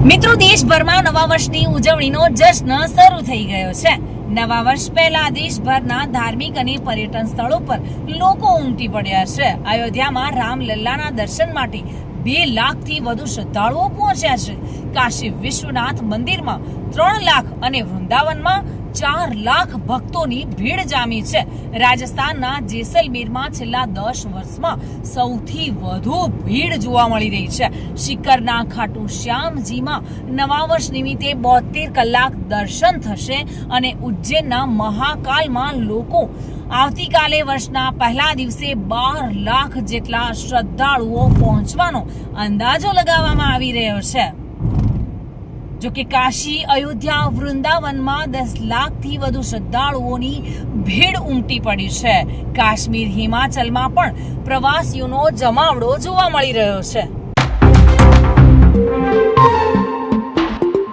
મિત્રો, દેશભરમાં નવા વર્ષની ઉજવણીનો જશ્ન શરૂ થઈ ગયો છે। નવા વર્ષ પહેલા દેશભરના ધાર્મિક અને પર્યટન સ્થળો પર લોકો ઉમટી પડ્યા છે। અયોધ્યામાં રામલલ્લાના દર્શન માટે 2 લાખથી વધુ શ્રદ્ધાળુઓ પહોંચ્યા છે। કાશી વિશ્વનાથ મંદિરમાં 3 લાખ અને વૃંદાવનમાં 4 લાખ ભક્તોની ભીડ જામી છે। રાજસ્થાનના જેસલમેરમાં છેલ્લા 10 વર્ષમાં સૌથી વધુ ભીડ જોવા મળી રહી છે। શિખરના ખાટુ શ્યામજીમાં નવા વર્ષ નિમિત્તે 72 કલાક દર્શન થશે અને ઉજ્જૈનના મહાકાલમાં લોકો આવતીકાલે વર્ષના પહેલા દિવસે 12 લાખ જેટલા શ્રદ્ધાળુઓ પહોંચવાનો અંદાજો લગાવવામાં આવી રહ્યો છે। જો કે કાશી, અયોધ્યા, વૃંદાવનમાં 10 લાખથી વધુ શ્રદ્ધાળુઓની ભીડ ઉમટી પડી છે। કાશ્મીર, હિમાચલમાં પણ પ્રવાસીઓનો જમાવડો જોવા મળી રહ્યો છે।